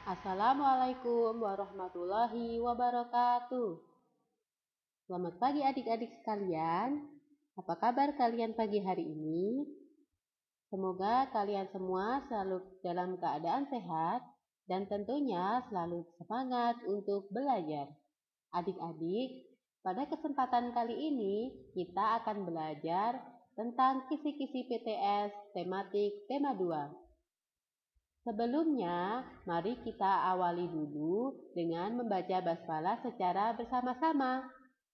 Assalamualaikum warahmatullahi wabarakatuh. Selamat pagi adik-adik sekalian. Apa kabar kalian pagi hari ini? Semoga kalian semua selalu dalam keadaan sehat dan tentunya selalu semangat untuk belajar. Adik-adik, pada kesempatan kali ini kita akan belajar tentang kisi-kisi PTS tematik tema 2. Sebelumnya, mari kita awali dulu dengan membaca basmalah secara bersama-sama.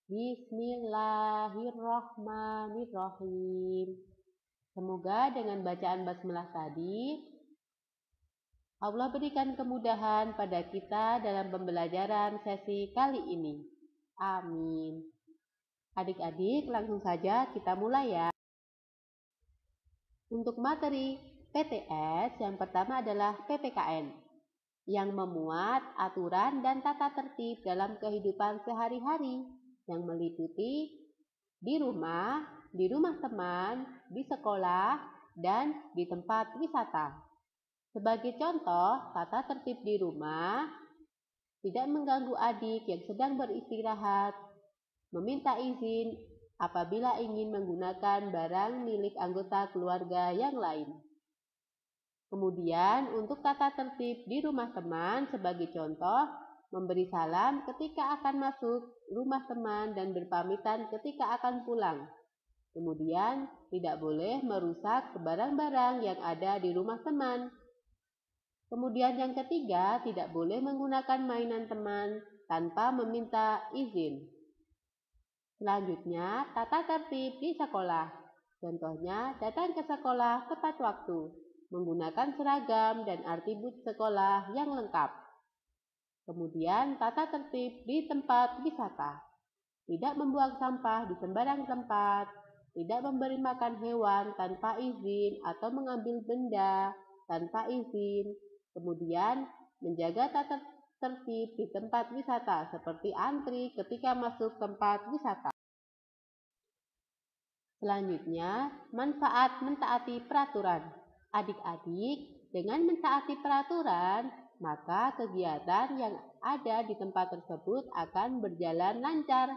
Bismillahirrahmanirrahim. Semoga dengan bacaan basmalah tadi, Allah berikan kemudahan pada kita dalam pembelajaran sesi kali ini. Amin. Adik-adik, langsung saja kita mulai ya. Untuk materi PTS yang pertama adalah PPKN yang memuat aturan dan tata tertib dalam kehidupan sehari-hari yang meliputi di rumah teman, di sekolah, dan di tempat wisata. Sebagai contoh, tata tertib di rumah tidak mengganggu adik yang sedang beristirahat, meminta izin apabila ingin menggunakan barang milik anggota keluarga yang lain. Kemudian untuk tata tertib di rumah teman sebagai contoh, memberi salam ketika akan masuk rumah teman dan berpamitan ketika akan pulang. Kemudian tidak boleh merusak barang-barang yang ada di rumah teman. Kemudian yang ketiga, tidak boleh menggunakan mainan teman tanpa meminta izin. Selanjutnya, tata tertib di sekolah. Contohnya, datang ke sekolah tepat waktu, menggunakan seragam dan atribut sekolah yang lengkap. Kemudian, tata tertib di tempat wisata. Tidak membuang sampah di sembarang tempat, tidak memberi makan hewan tanpa izin atau mengambil benda tanpa izin. Kemudian, menjaga tata tertib di tempat wisata seperti antri ketika masuk tempat wisata. Selanjutnya, manfaat mentaati peraturan. Adik-adik, dengan mentaati peraturan, maka kegiatan yang ada di tempat tersebut akan berjalan lancar.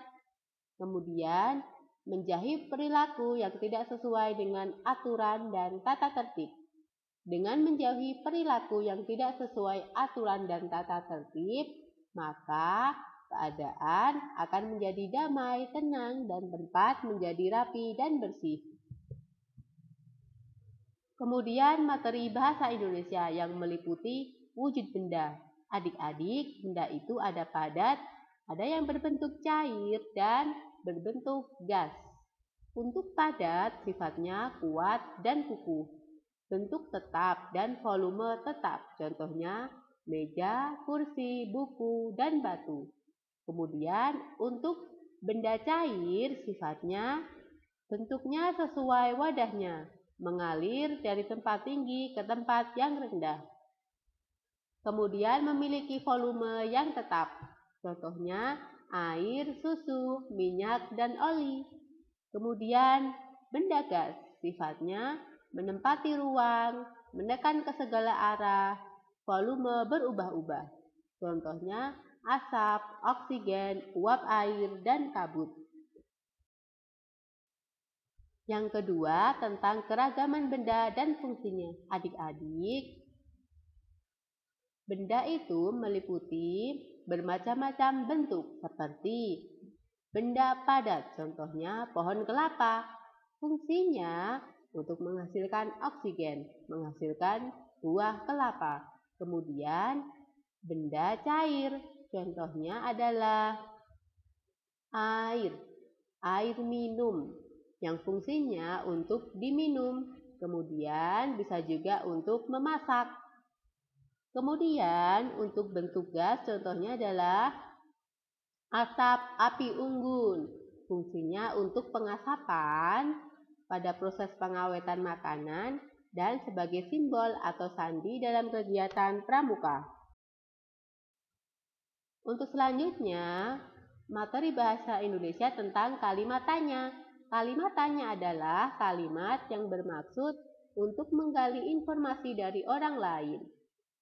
Kemudian, menjauhi perilaku yang tidak sesuai dengan aturan dan tata tertib. Dengan menjauhi perilaku yang tidak sesuai aturan dan tata tertib, maka keadaan akan menjadi damai, tenang, dan tempat menjadi rapi dan bersih. Kemudian materi bahasa Indonesia yang meliputi wujud benda. Adik-adik, benda itu ada padat, ada yang berbentuk cair dan berbentuk gas. Untuk padat sifatnya kuat dan kukuh, bentuk tetap dan volume tetap. Contohnya meja, kursi, buku, dan batu. Kemudian untuk benda cair sifatnya bentuknya sesuai wadahnya, mengalir dari tempat tinggi ke tempat yang rendah. Kemudian memiliki volume yang tetap. Contohnya air, susu, minyak, dan oli. Kemudian benda gas sifatnya menempati ruang, menekan ke segala arah, volume berubah-ubah. Contohnya asap, oksigen, uap air, dan kabut. Yang kedua, tentang keragaman benda dan fungsinya. Adik-adik, benda itu meliputi bermacam-macam bentuk seperti benda padat, contohnya pohon kelapa. Fungsinya untuk menghasilkan oksigen, menghasilkan buah kelapa. Kemudian benda cair, contohnya adalah air minum, yang fungsinya untuk diminum, kemudian bisa juga untuk memasak. Kemudian untuk bentuk gas contohnya adalah asap api unggun, fungsinya untuk pengasapan pada proses pengawetan makanan dan sebagai simbol atau sandi dalam kegiatan pramuka. Untuk selanjutnya, materi bahasa Indonesia tentang kalimat tanya. Kalimat tanya adalah kalimat yang bermaksud untuk menggali informasi dari orang lain.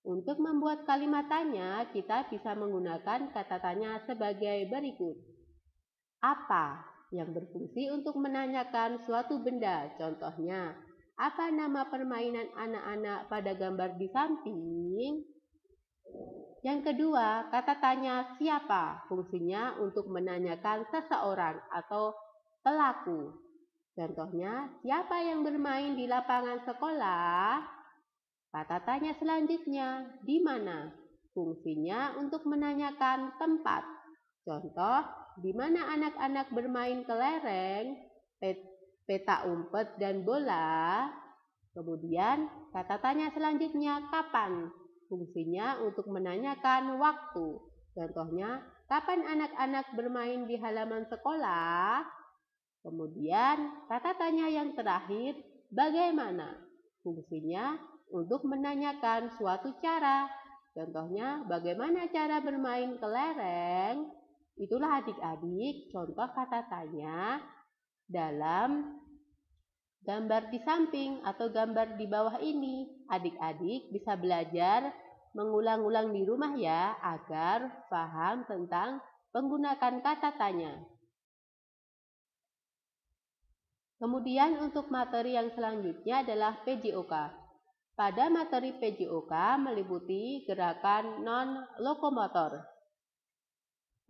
Untuk membuat kalimat tanya, kita bisa menggunakan kata tanya sebagai berikut. Apa? Yang berfungsi untuk menanyakan suatu benda. Contohnya, apa nama permainan anak-anak pada gambar di samping? Yang kedua, kata tanya siapa? Fungsinya untuk menanyakan seseorang atau pelaku. Contohnya, siapa yang bermain di lapangan sekolah? Kata tanya selanjutnya, di mana? Fungsinya untuk menanyakan tempat. Contoh, di mana anak-anak bermain kelereng, peta umpet, dan bola? Kemudian, kata tanya selanjutnya, kapan? Fungsinya untuk menanyakan waktu. Contohnya, kapan anak-anak bermain di halaman sekolah? Kemudian, kata tanya yang terakhir, bagaimana? Fungsinya untuk menanyakan suatu cara. Contohnya, bagaimana cara bermain kelereng? Itulah adik-adik contoh kata tanya dalam gambar di samping atau gambar di bawah ini. Adik-adik bisa belajar mengulang-ulang di rumah ya, agar paham tentang menggunakan kata tanya. Kemudian untuk materi yang selanjutnya adalah PJOK. Pada materi PJOK meliputi gerakan non-lokomotor,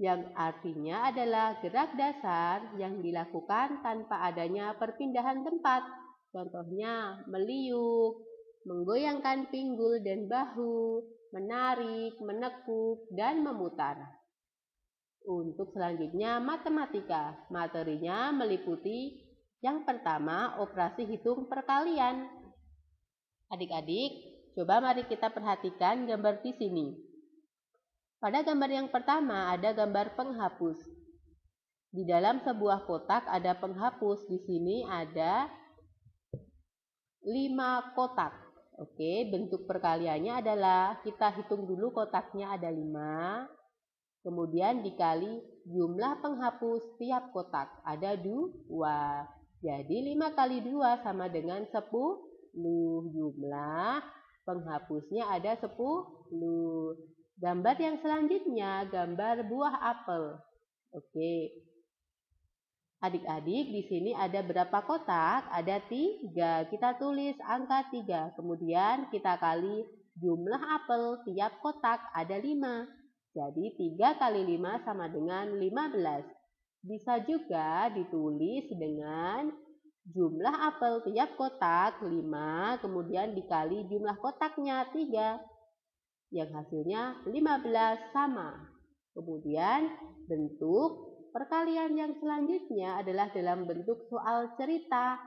yang artinya adalah gerak dasar yang dilakukan tanpa adanya perpindahan tempat. Contohnya meliuk, menggoyangkan pinggul dan bahu, menarik, menekuk, dan memutar. Untuk selanjutnya matematika, materinya meliputi yang pertama operasi hitung perkalian. Adik-adik, coba mari kita perhatikan gambar di sini. Pada gambar yang pertama ada gambar penghapus. Di dalam sebuah kotak ada penghapus. Di sini ada 5 kotak. Oke, bentuk perkaliannya adalah kita hitung dulu kotaknya ada 5. Kemudian dikali jumlah penghapus tiap kotak ada 2. Jadi 5 kali 2 sama dengan 10. Jumlah penghapusnya ada 10. Gambar yang selanjutnya gambar buah apel. Oke. Adik-adik di sini ada berapa kotak? Ada 3. Kita tulis angka 3. Kemudian kita kali jumlah apel tiap kotak ada 5. Jadi 3 kali 5 sama dengan 15. Bisa juga ditulis dengan jumlah apel tiap kotak 5, kemudian dikali jumlah kotaknya 3, yang hasilnya 15 sama. Kemudian bentuk perkalian yang selanjutnya adalah dalam bentuk soal cerita.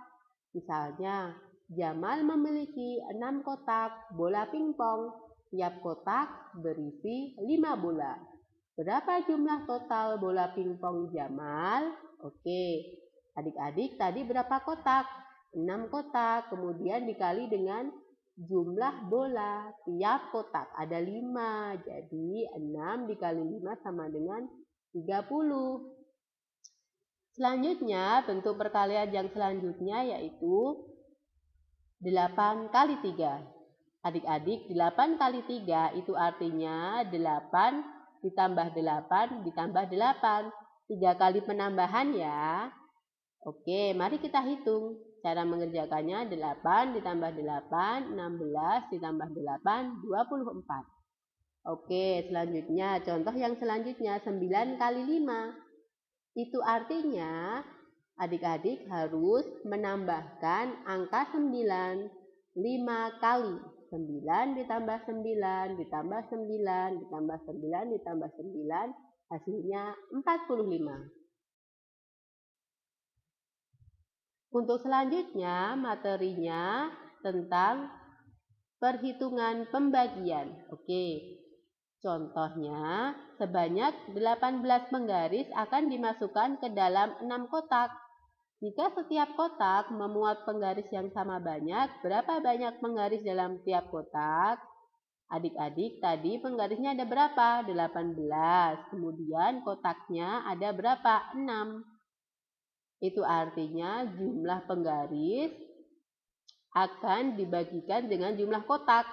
Misalnya, Jamal memiliki 6 kotak bola pingpong, tiap kotak berisi 5 bola. Berapa jumlah total bola pingpong Jamal? Oke. Adik-adik tadi berapa kotak? 6 kotak, kemudian dikali dengan jumlah bola tiap kotak ada 5. Jadi 6 dikali 5 sama dengan 30. Selanjutnya bentuk perkalian yang selanjutnya yaitu 8 kali 3. Adik-adik 8 kali 3 itu artinya 8 ditambah 8 ditambah 8. 3 kali penambahan ya. Oke, mari kita hitung. Cara mengerjakannya 8 ditambah 8, 16 ditambah 8, 24. Oke, selanjutnya contoh yang selanjutnya 9 kali 5. Itu artinya adik-adik harus menambahkan angka 9 5 kali. 9 ditambah 9 ditambah 9 ditambah 9 ditambah 9 hasilnya 45. Untuk selanjutnya materinya tentang perhitungan pembagian. Oke. Contohnya sebanyak 18 penggaris akan dimasukkan ke dalam 6 kotak. Jika setiap kotak memuat penggaris yang sama banyak, berapa banyak penggaris dalam tiap kotak? Adik-adik tadi penggarisnya ada berapa? 18. Kemudian kotaknya ada berapa? 6. Itu artinya jumlah penggaris akan dibagikan dengan jumlah kotak.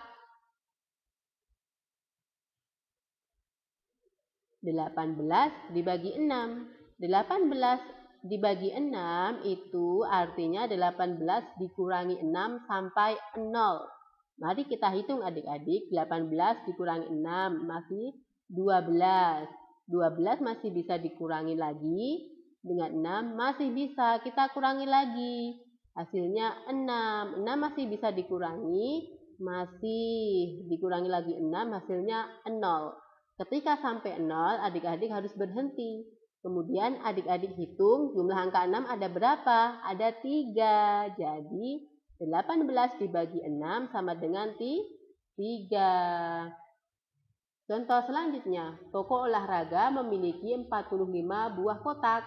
18 dibagi 6. 18 dibagi 6 itu artinya 18 dikurangi 6 sampai 0. Mari kita hitung adik-adik, 18 dikurangi 6 masih 12. 12 masih bisa dikurangi lagi, dengan 6 masih bisa kita kurangi lagi. Hasilnya 6. 6 masih bisa dikurangi, masih dikurangi lagi 6, hasilnya 0. Ketika sampai 0, adik-adik harus berhenti. Kemudian adik-adik hitung jumlah angka 6 ada berapa? Ada 3. Jadi 18 dibagi 6 sama dengan 3. Contoh selanjutnya, toko olahraga memiliki 45 buah kotak.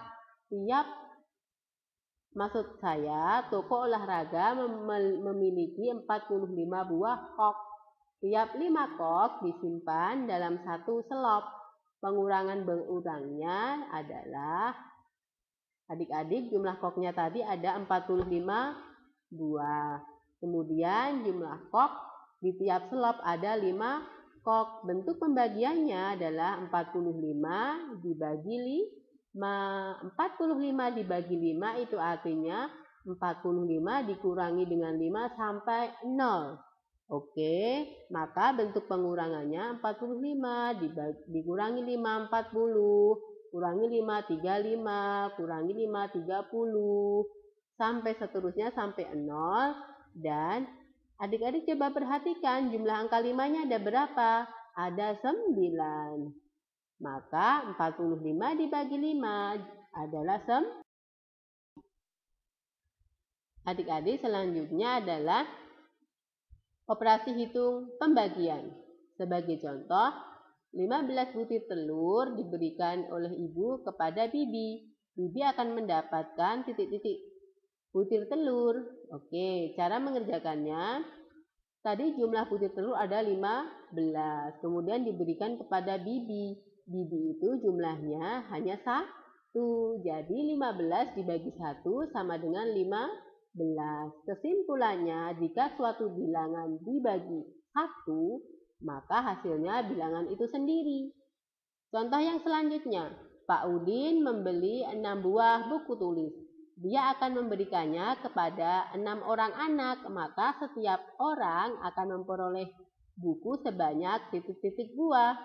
Toko olahraga memiliki 45 buah kok. Tiap 5 kok disimpan dalam 1 selop. Pengurangan berurangnya adalah, adik-adik, jumlah koknya tadi ada 45 buah. Kemudian jumlah kok di tiap selop ada 5 kok. Bentuk pembagiannya adalah 45 dibagi 5. 45 dibagi 5 itu artinya 45 dikurangi dengan 5 sampai 0. Oke, maka bentuk pengurangannya 45 dikurangi 5 40, kurangi 5 35, kurangi 5 30, sampai seterusnya sampai 0. Dan adik-adik coba perhatikan jumlah angka 5-nya ada berapa? Ada 9. Maka 45 dibagi 5 adalah 9. Adik-adik, selanjutnya adalah operasi hitung pembagian. Sebagai contoh, 15 butir telur diberikan oleh ibu kepada Bibi. Bibi akan mendapatkan titik-titik butir telur. Oke, cara mengerjakannya. Tadi jumlah butir telur ada 15. Kemudian diberikan kepada Bibi. Bibi itu jumlahnya hanya 1. Jadi 15 dibagi 1 sama dengan 15. Kesimpulannya, jika suatu bilangan dibagi 1, maka hasilnya bilangan itu sendiri. Contoh yang selanjutnya, Pak Udin membeli 6 buah buku tulis. Dia akan memberikannya kepada 6 orang anak, maka setiap orang akan memperoleh buku sebanyak titik-titik buah.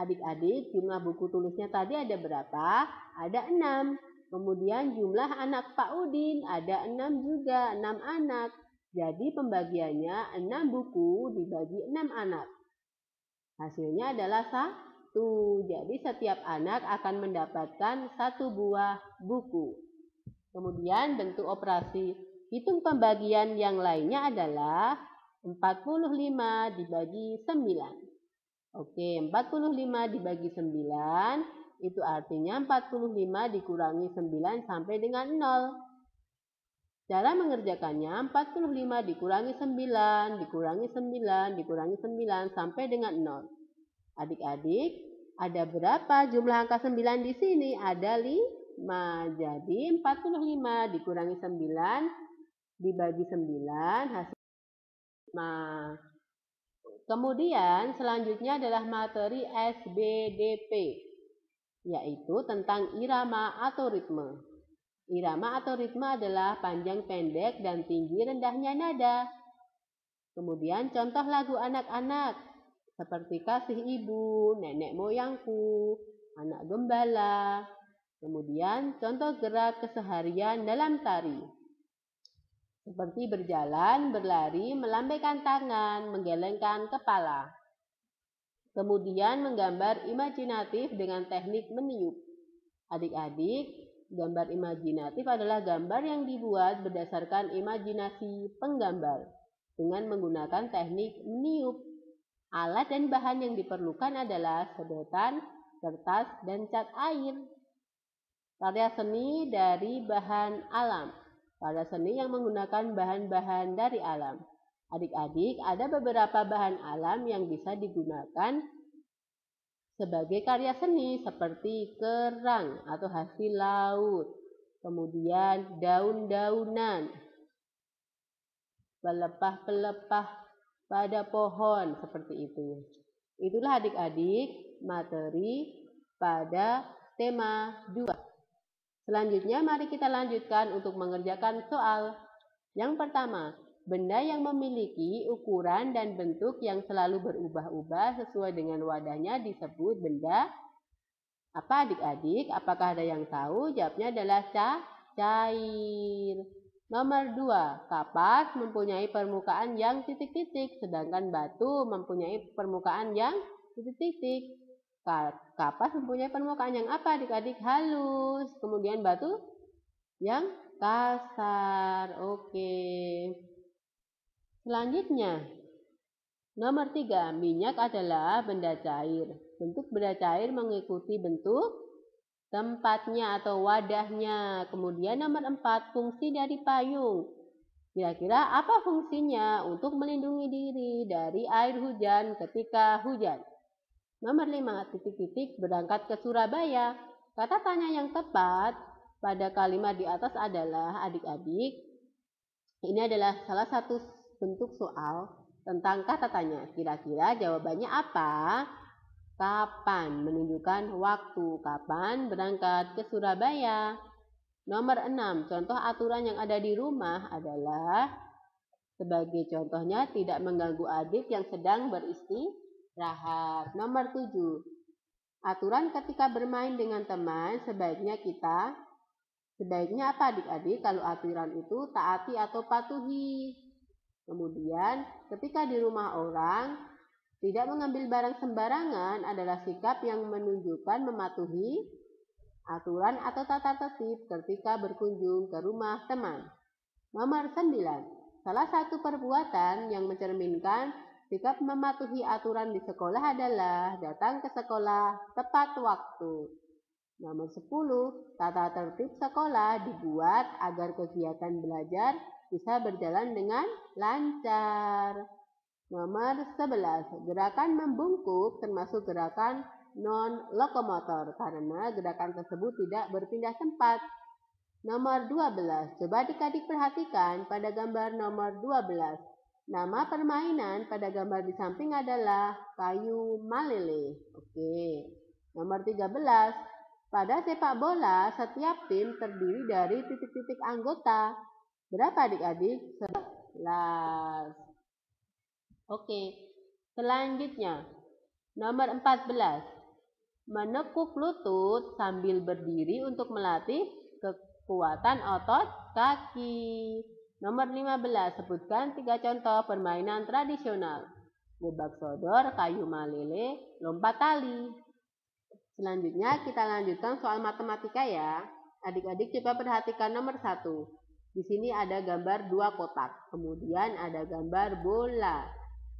Adik-adik, jumlah buku tulisnya tadi ada berapa? Ada 6. Kemudian jumlah anak Pak Udin ada 6 juga, 6 anak. Jadi pembagiannya 6 buku dibagi 6 anak. Hasilnya adalah 1. Jadi setiap anak akan mendapatkan 1 buah buku. Kemudian bentuk operasi hitung pembagian yang lainnya adalah 45 dibagi 9. Oke, 45 dibagi 9. Itu artinya 45 dikurangi 9 sampai dengan 0. Cara mengerjakannya 45 dikurangi 9, dikurangi 9, dikurangi 9 sampai dengan 0. Adik-adik, ada berapa jumlah angka 9 di sini? Ada 5. Jadi 45 dikurangi 9 dibagi 9 hasil 5. Kemudian selanjutnya adalah materi SBDP, yaitu tentang irama atau ritme. Irama atau ritme adalah panjang pendek dan tinggi rendahnya nada. Kemudian contoh lagu anak-anak seperti Kasih Ibu, Nenek Moyangku, Anak Gembala. Kemudian contoh gerak keseharian dalam tari seperti berjalan, berlari, melambaikan tangan, menggelengkan kepala. Kemudian menggambar imajinatif dengan teknik meniup. Adik-adik, gambar imajinatif adalah gambar yang dibuat berdasarkan imajinasi penggambar dengan menggunakan teknik meniup. Alat dan bahan yang diperlukan adalah sedotan, kertas, dan cat air. Karya seni dari bahan alam. Karya seni yang menggunakan bahan-bahan dari alam. Adik-adik, ada beberapa bahan alam yang bisa digunakan sebagai karya seni seperti kerang atau hasil laut, kemudian daun-daunan, pelepah-pelepah pada pohon seperti itu. Itulah adik-adik materi pada tema 2. Selanjutnya mari kita lanjutkan untuk mengerjakan soal. Yang pertama, benda yang memiliki ukuran dan bentuk yang selalu berubah-ubah sesuai dengan wadahnya disebut benda apa adik-adik? Apakah ada yang tahu? Jawabnya adalah cair. Nomor 2, kapas mempunyai permukaan yang titik-titik, sedangkan batu mempunyai permukaan yang titik-titik. Kapas mempunyai permukaan yang apa adik-adik? Halus. Kemudian batu yang kasar. Oke. Selanjutnya, nomor 3, minyak adalah benda cair. Bentuk benda cair mengikuti bentuk tempatnya atau wadahnya. Kemudian nomor 4, fungsi dari payung. Kira-kira apa fungsinya? Untuk melindungi diri dari air hujan ketika hujan. Nomor 5, titik-titik berangkat ke Surabaya. Kata tanya yang tepat pada kalimat di atas adalah adik-adik. Ini adalah salah satu bentuk soal tentang kata tanya. Kira-kira jawabannya apa? Kapan? Menunjukkan waktu. Kapan berangkat ke Surabaya? Nomor 6, contoh aturan yang ada di rumah adalah sebagai contohnya tidak mengganggu adik yang sedang beristirahat. Nomor 7, aturan ketika bermain dengan teman sebaiknya apa adik-adik? Kalau aturan itu taati atau patuhi. Kemudian ketika di rumah orang tidak mengambil barang sembarangan adalah sikap yang menunjukkan mematuhi aturan atau tata tertib ketika berkunjung ke rumah teman. Nomor 9, salah satu perbuatan yang mencerminkan sikap mematuhi aturan di sekolah adalah datang ke sekolah tepat waktu. Nomor 10, tata tertib sekolah dibuat agar kegiatan belajar bisa berjalan dengan lancar. Nomor 11, gerakan membungkuk termasuk gerakan non-lokomotor karena gerakan tersebut tidak berpindah tempat. Nomor 12, coba adik-adik perhatikan pada gambar nomor 12. Nama permainan pada gambar di samping adalah kayu malele. Oke. Nomor 13, pada sepak bola setiap tim terdiri dari titik-titik anggota. Berapa adik-adik? 11. Oke. Selanjutnya, nomor 14. Menekuk lutut sambil berdiri untuk melatih kekuatan otot kaki. Nomor 15. Sebutkan 3 contoh permainan tradisional. Gebak sodor, kayu malele, lompat tali. Selanjutnya kita lanjutkan soal matematika ya. Adik-adik coba perhatikan nomor 1. Di sini ada gambar 2 kotak. Kemudian ada gambar bola.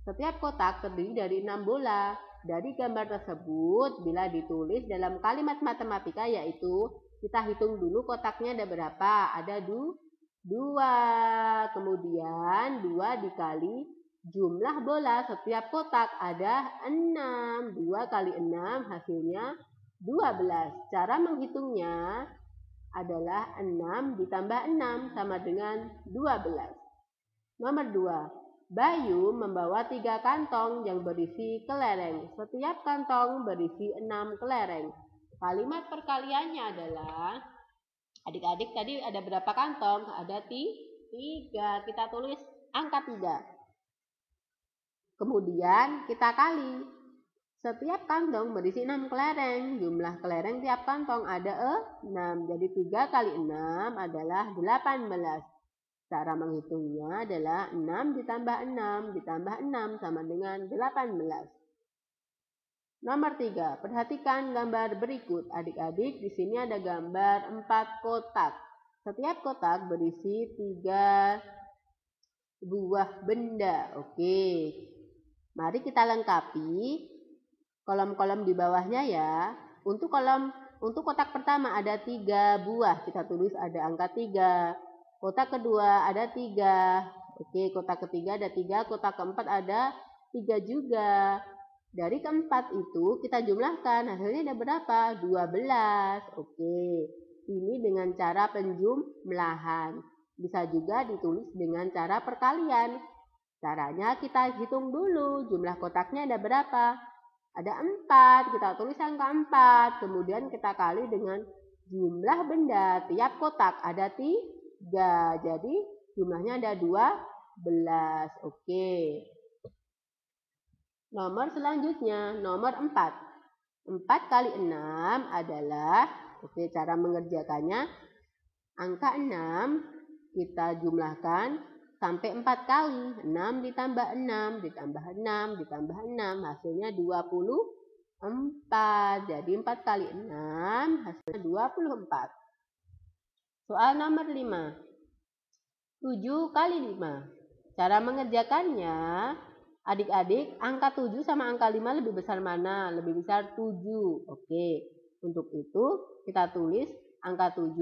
Setiap kotak terdiri dari 6 bola. Dari gambar tersebut bila ditulis dalam kalimat matematika yaitu kita hitung dulu kotaknya ada berapa. Ada 2. Kemudian 2 dikali jumlah bola setiap kotak ada 6. 2 kali 6 hasilnya 12. Cara menghitungnya adalah 6 ditambah 6 sama dengan 12. Nomor 2. Bayu membawa 3 kantong yang berisi kelereng. Setiap kantong berisi 6 kelereng. Kalimat perkaliannya adalah, adik-adik tadi ada berapa kantong? Ada 3. Kita tulis angka 3. Kemudian kita kali. Setiap kantong berisi 6 kelereng. Jumlah kelereng tiap kantong ada 6. Jadi 3 kali 6 adalah 18. Cara menghitungnya adalah 6 ditambah 6 ditambah 6 sama dengan 18. Nomor 3. Perhatikan gambar berikut. Adik-adik, di sini ada gambar 4 kotak. Setiap kotak berisi 3 buah benda. Oke. Mari kita lengkapi kolom-kolom di bawahnya ya. Untuk kotak pertama ada 3 buah. Kita tulis ada angka 3. Kotak kedua ada 3. Oke, kotak ketiga ada 3. Kotak keempat ada 3 juga. Dari keempat itu kita jumlahkan. Hasilnya ada berapa? 12. Oke. Ini dengan cara penjumlahan. Bisa juga ditulis dengan cara perkalian. Caranya kita hitung dulu. Jumlah kotaknya ada berapa? Ada 4, kita tulis angka 4. Kemudian kita kali dengan jumlah benda. Tiap kotak ada 3. Jadi jumlahnya ada 12. Oke. Nomor selanjutnya, nomor 4. 4 kali 6 adalah, cara mengerjakannya, angka 6 kita jumlahkan sampai 4 kali. 6 ditambah 6, ditambah 6, ditambah 6, hasilnya 24. Jadi 4 kali 6 hasilnya 24. Soal nomor 5. 7 kali 5. Cara mengerjakannya, adik-adik, angka 7 sama angka 5 lebih besar mana? Lebih besar 7. Oke. Untuk itu kita tulis angka 7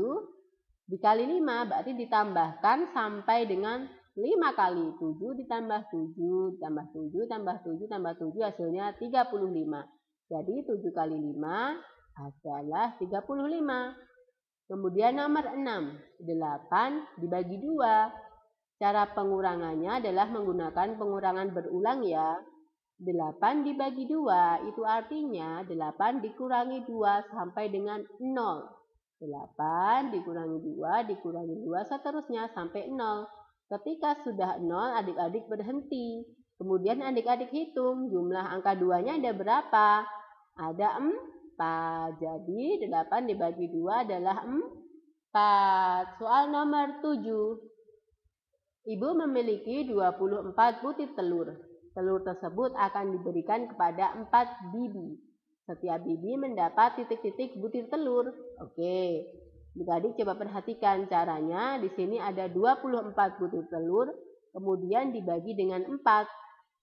dikali 5, berarti ditambahkan sampai dengan 5 kali. 7 ditambah 7, tambah 7, tambah 7, tambah 7, hasilnya 35. Jadi 7 kali 5 adalah 35. Kemudian nomor 6, 8 dibagi 2. Cara pengurangannya adalah menggunakan pengurangan berulang ya. 8 dibagi 2 itu artinya 8 dikurangi 2 sampai dengan 0. 8 dikurangi 2 dikurangi 2 seterusnya sampai 0. Ketika sudah 0 adik-adik berhenti. Kemudian adik-adik hitung jumlah angka 2-nya ada berapa? Ada 4. Jadi 8 dibagi 2 adalah 4. Soal nomor 7. Ibu memiliki 24 butir telur. Telur tersebut akan diberikan kepada 4 bibi. Setiap bibi mendapat titik-titik butir telur. Oke. Adik-adik coba perhatikan caranya. Di sini ada 24 butir telur, kemudian dibagi dengan 4.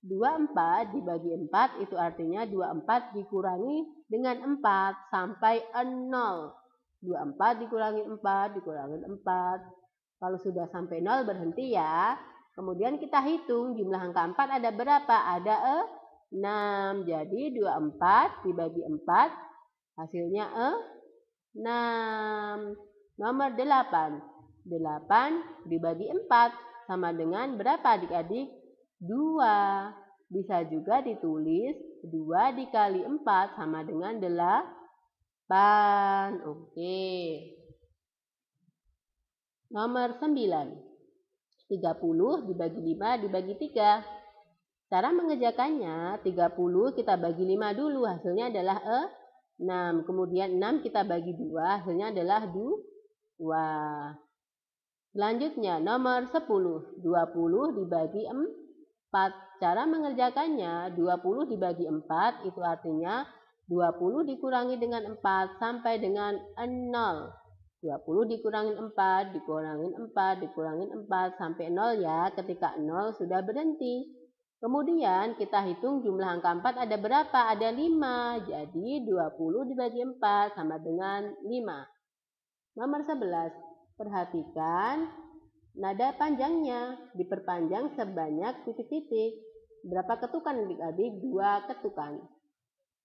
24 dibagi 4 itu artinya 24 dikurangi dengan 4 sampai 0. 24 dikurangi 4 dikurangi 4. Kalau sudah sampai 0 berhenti ya. Kemudian kita hitung jumlah angka 4 ada berapa? Ada 6. Jadi 24 dibagi 4 hasilnya 6. Nomor 8. 8 dibagi 4 sama dengan berapa adik-adik? 2. Bisa juga ditulis 2 dikali 4 sama dengan 8. Oke. Nomor 9. 30 dibagi 5 dibagi 3. Cara mengerjakannya, 30 kita bagi 5 dulu, hasilnya adalah 6. Kemudian 6 kita bagi 2, hasilnya adalah 2. Selanjutnya nomor 10. 20 dibagi 4. Cara mengerjakannya, 20 dibagi 4 itu artinya 20 dikurangi dengan 4 sampai dengan 0. 20 dikurangin 4, dikurangin 4, dikurangin 4 sampai 0 ya. Ketika 0 sudah berhenti. Kemudian kita hitung jumlah angka 4 ada berapa? Ada 5. Jadi 20 dibagi 4 sama dengan 5. Nomor 11. Perhatikan nada panjangnya. Diperpanjang sebanyak titik-titik. Berapa ketukan adik-adik? 2 ketukan.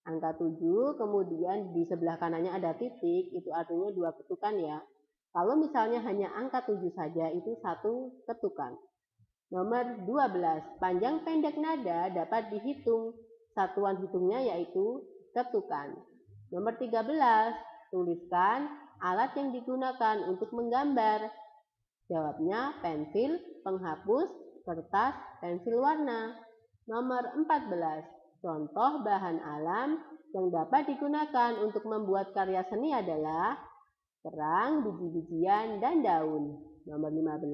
Angka 7, kemudian di sebelah kanannya ada titik, itu artinya 2 ketukan ya. Kalau misalnya hanya angka 7 saja, itu 1 ketukan. Nomor 12, panjang pendek nada dapat dihitung. Satuan hitungnya yaitu ketukan. Nomor 13, tuliskan alat yang digunakan untuk menggambar. Jawabnya pensil, penghapus, kertas, pensil warna. Nomor 14, contoh bahan alam yang dapat digunakan untuk membuat karya seni adalah kerang, biji-bijian, dan daun. Nomor 15,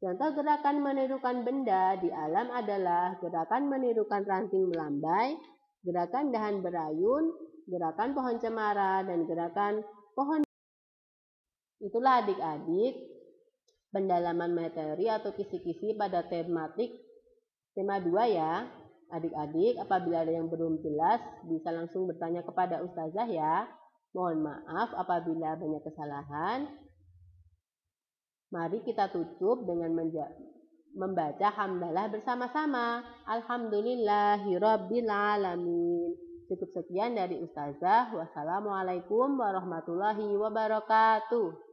contoh gerakan menirukan benda di alam adalah gerakan menirukan ranting melambai, gerakan dahan berayun, gerakan pohon cemara, dan gerakan pohon. Itulah adik-adik pendalaman materi atau kisi-kisi pada tema 2 ya. Adik-adik, apabila ada yang belum jelas, bisa langsung bertanya kepada ustazah ya. Mohon maaf apabila banyak kesalahan. Mari kita tutup dengan membaca hamdalah bersama-sama. Alhamdulillahirabbil alamin. Cukup sekian dari ustazah. Wassalamualaikum warahmatullahi wabarakatuh.